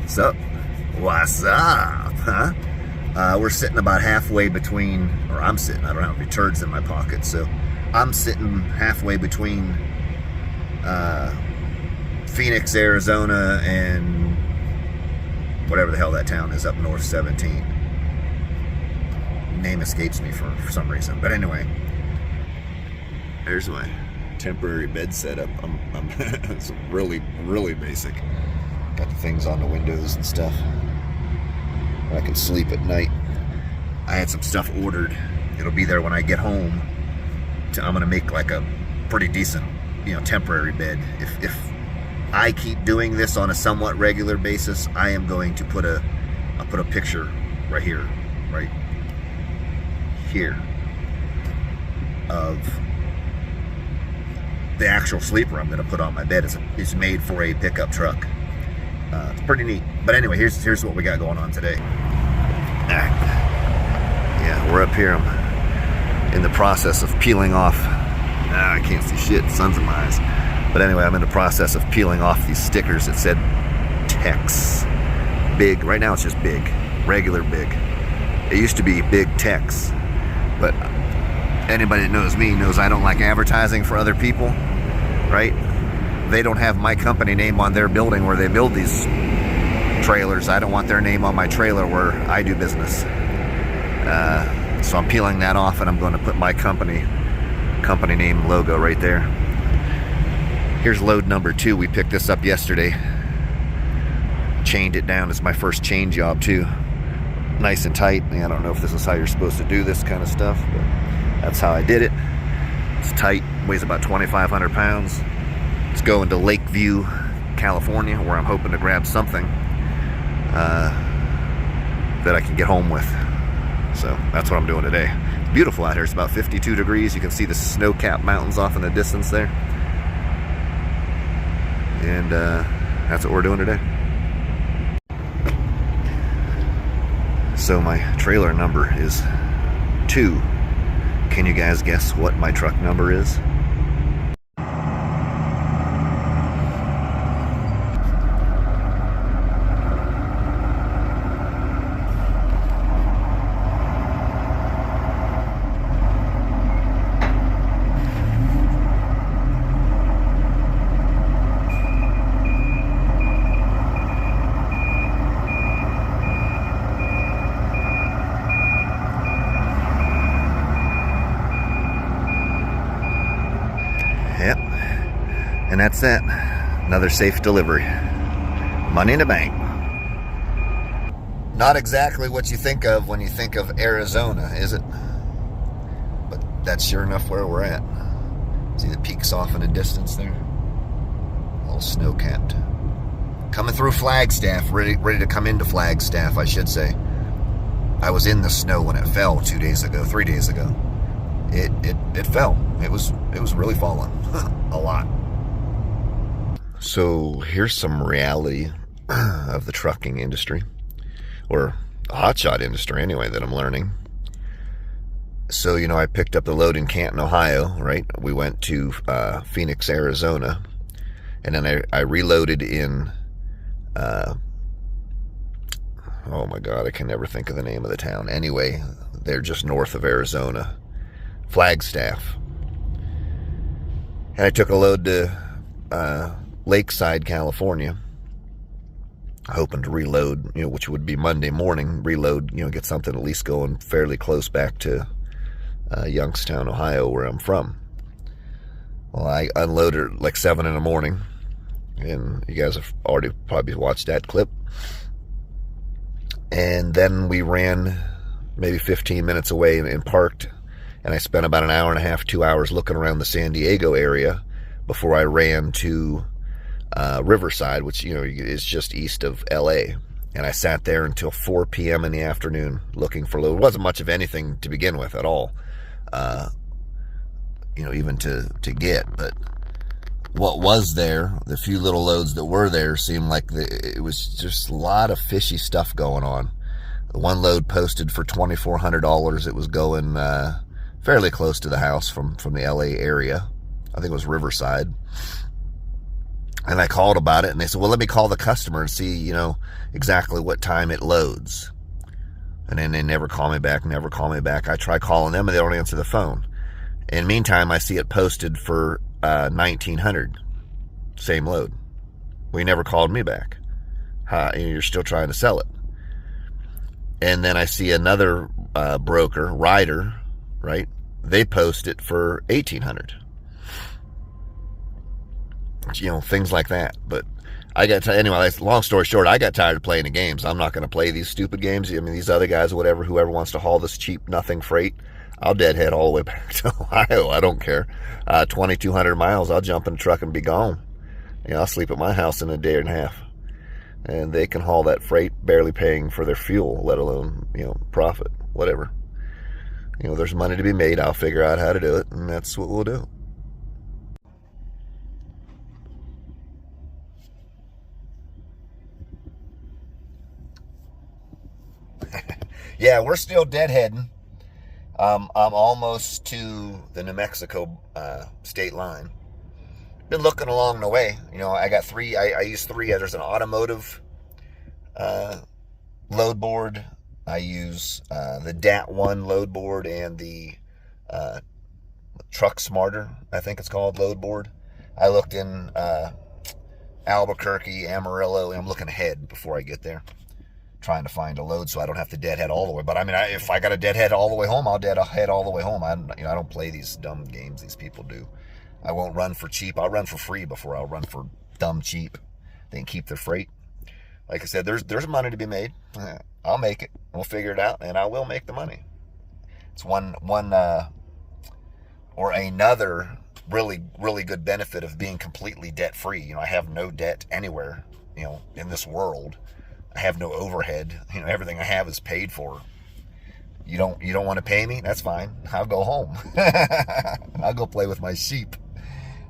So, what's up, huh? We're sitting about halfway between, or I'm sitting, I don't have any turds in my pocket, so I'm sitting halfway between Phoenix, Arizona, and whatever the hell that town is up north, 17. Name escapes me for some reason. But anyway, there's my temporary bed setup. It's really basic. Got the things on the windows and stuff. I can sleep at night. I had some stuff ordered. It'll be there when I get home. I'm gonna make like a pretty decent, temporary bed. If I keep doing this on a somewhat regular basis, I am going to I'll put a picture right here, of the actual sleeper I'm going to put on my bed. It's made for a pickup truck. It's pretty neat. But anyway, here's what we got going on today. Yeah, we're up here. I'm in the process of peeling off. I can't see shit. Sun's in my eyes. But anyway, I'm in the process of peeling off these stickers that said Tex. Big. Right now it's just big. Regular big. It used to be Big Tex. But anybody that knows me knows I don't like advertising for other people, right? They don't have my company name on their building where they build these trailers. I don't want their name on my trailer where I do business. So I'm peeling that off, and I'm going to put my company name logo right there. Here's load number 2. We picked this up yesterday. Chained it down. It's my first chain job too. Nice and tight. I don't know if this is how you're supposed to do this kind of stuff, but that's how I did it. It's tight, weighs about 2,500 pounds. It's going to Lakeview, California, where I'm hoping to grab something that I can get home with. So that's what I'm doing today. It's beautiful out here. It's about 52 degrees. You can see the snow-capped mountains off in the distance there. And that's what we're doing today. So my trailer number is 2. Can you guys guess what my truck number is? Yep, and that's it. Another safe delivery. Money in the bank. Not exactly what you think of when you think of Arizona, is it? But that's sure enough where we're at. See the peaks off in the distance there? All snow-capped. Coming through Flagstaff, ready to come into Flagstaff, I should say. I was in the snow when it fell 3 days ago. It fell. It was really falling. A lot. So here's some reality of the trucking industry, or the hotshot industry anyway, that I'm learning. So, I picked up the load in Canton, Ohio, right? We went to Phoenix, Arizona, and then I reloaded in, oh my God, I can never think of the name of the town. Anyway, they're just north of Arizona. Flagstaff. And I took a load to Lakeside, California, hoping to reload, which would be Monday morning, reload, get something at least going fairly close back to Youngstown, Ohio, where I'm from. Well, I unloaded like 7 in the morning, and you guys have already probably watched that clip. And then we ran maybe 15 minutes away and parked. And I spent about an hour and a half, 2 hours looking around the San Diego area before I ran to Riverside, which, is just east of LA. And I sat there until 4 p.m. in the afternoon looking for load. It wasn't much of anything to begin with at all, even to get. But what was there, the few little loads that were there, seemed like it was just a lot of fishy stuff going on. The one load posted for $2,400. It was going fairly close to the house from the LA area. I think it was Riverside. And I called about it, and they said, well, let me call the customer and see, you know, exactly what time it loads. And then they never call me back, never call me back. I try calling them, and they don't answer the phone. In the meantime, I see it posted for 1900, same load. Well, you never called me back. You're still trying to sell it. And then I see another broker, Ryder, right? They post it for 1800. You know, things like that. But I got to, anyway, long story short, I got tired of playing the games. I'm not going to play these stupid games. I mean, these other guys or whatever, whoever wants to haul this cheap nothing freight, I'll deadhead all the way back to Ohio. I don't care. 2,200 miles, I'll jump in a truck and be gone. You know, I'll sleep at my house in a day and a half. And they can haul that freight barely paying for their fuel, let alone, you know, profit, whatever. You know, there's money to be made. I'll figure out how to do it, and that's what we'll do. Yeah, we're still deadheading. I'm almost to the New Mexico state line. Been looking along the way. You know, I got three. I use three. There's an automotive load board. I use the DAT1 load board and the Truck Smarter, I think it's called, load board. I looked in Albuquerque, Amarillo, and I'm looking ahead before I get there, trying to find a load so I don't have to deadhead all the way. But I mean, if I got to deadhead all the way home, I'll deadhead all the way home. I don't play these dumb games these people do. I won't run for cheap. I'll run for free before I'll run for dumb cheap. They can keep their freight. Like I said, there's money to be made. I'll make it. We'll figure it out, and I will make the money. It's one or another really good benefit of being completely debt free. You know, I have no debt anywhere, you know, in this world. I have no overhead. You know, everything I have is paid for. You don't want to pay me? That's fine. I'll go home. I'll go play with my sheep.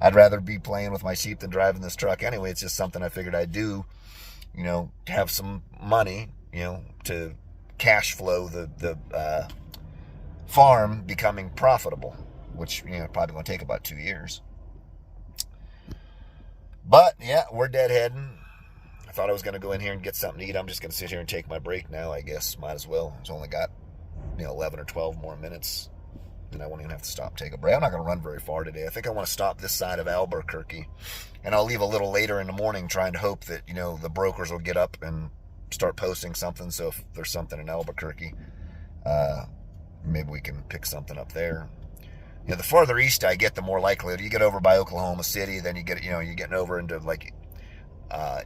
I'd rather be playing with my sheep than driving this truck anyway. It's just something I figured I'd do, you know, to have some money, you know, to cash flow the farm becoming profitable, which, you know, probably going to take about 2 years. But yeah, we're deadheading. I thought I was going to go in here and get something to eat. I'm just going to sit here and take my break now, I guess. Might as well. It's only got, you know, 11 or 12 more minutes, and I won't even have to stop, take a break. I'm not going to run very far today. I think I want to stop this side of Albuquerque, and I'll leave a little later in the morning, trying to hope that, you know, the brokers will get up and start posting something. So if there's something in Albuquerque, maybe we can pick something up there. You know, the farther east I get, the more likely. You get over by Oklahoma City, then you get, you know, you're getting over into like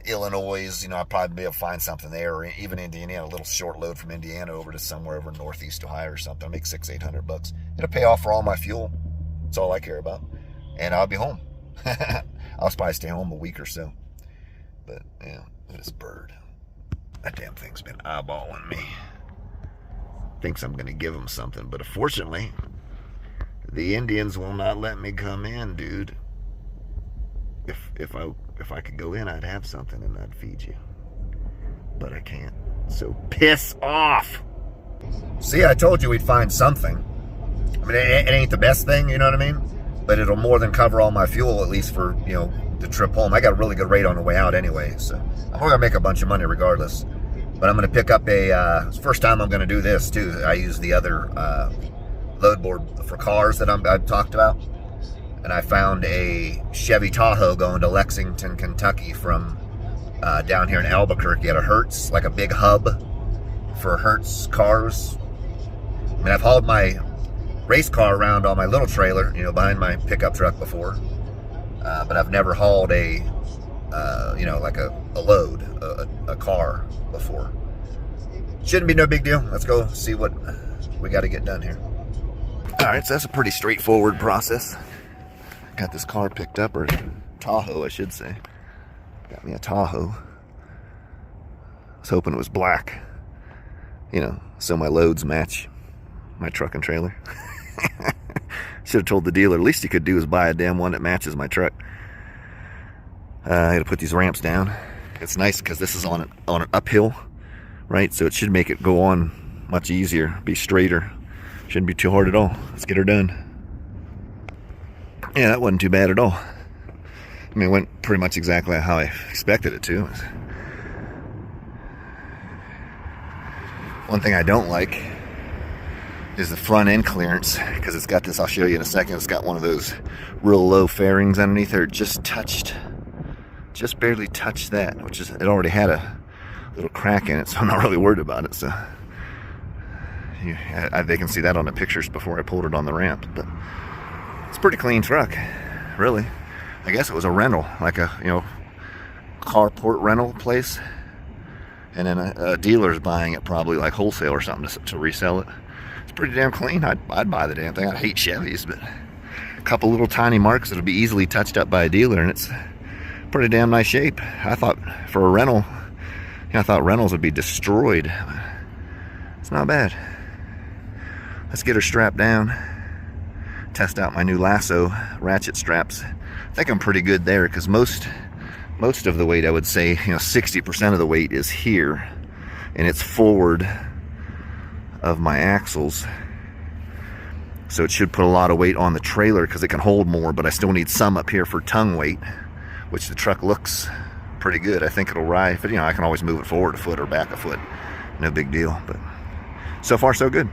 Illinois. You know, I'll probably be able to find something there, or even Indiana. A little short load from Indiana over to somewhere over northeast Ohio or something. I'll make $600-800. It'll pay off for all my fuel. That's all I care about, and I'll be home. I'll probably stay home a week or so. But yeah, this bird, that damn thing's been eyeballing me. Thinks I'm gonna give him something, but unfortunately, the Indians will not let me come in, dude. If I could go in, I'd have something and I'd feed you. But I can't. So piss off. See, I told you we'd find something. I mean, it ain't the best thing, you know what I mean? But it'll more than cover all my fuel, at least for, you know, the trip home. I got a really good rate on the way out anyway, so I'm gonna make a bunch of money regardless. But I'm gonna pick up it's the first time I'm gonna do this too. I use the other load board for cars that I've talked about, and I found a Chevy Tahoe going to Lexington, Kentucky from down here in Albuquerque at a Hertz, like a big hub for Hertz cars. I mean, I've hauled my race car around on my little trailer, you know, behind my pickup truck before, but I've never hauled a you know, like a load, a car before. Shouldn't be no big deal. Let's go see what we got to get done here. All right, so that's a pretty straightforward process. Got this car picked up, or Tahoe, I should say. Got me a Tahoe. I was hoping it was black, you know, so my loads match my truck and trailer. Should have told the dealer, least you could do is buy a damn one that matches my truck. I had to put these ramps down. It's nice because this is on an uphill, right? So it should make it go on much easier, be straighter. Shouldn't be too hard at all. Let's get her done. Yeah, that wasn't too bad at all. I mean, it went pretty much exactly how I expected it to. One thing I don't like is the front end clearance, because it's got this, I'll show you in a second, it's got one of those real low fairings underneath there. It just barely touched that, which is, it already had a little crack in it, so I'm not really worried about it. So they can see that on the pictures before I pulled it on the ramp. But it's a pretty clean truck, really. I guess it was a rental, like a, you know, carport rental place, and then a dealer's buying it, probably like wholesale or something, to resell it. It's pretty damn clean. I'd buy the damn thing. I hate Chevys, but a couple little tiny marks that'll be easily touched up by a dealer, and it's pretty damn nice shape. I thought for a rental, you know, I thought rentals would be destroyed. It's not bad. Let's get her strapped down, test out my new lasso ratchet straps. I think I'm pretty good there, because most of the weight, I would say, you know, 60% of the weight is here, and it's forward of my axles. So it should put a lot of weight on the trailer, because it can hold more, but I still need some up here for tongue weight, which the truck looks pretty good. I think it'll ride, but you know, I can always move it forward a foot or back a foot. No big deal, but so far so good.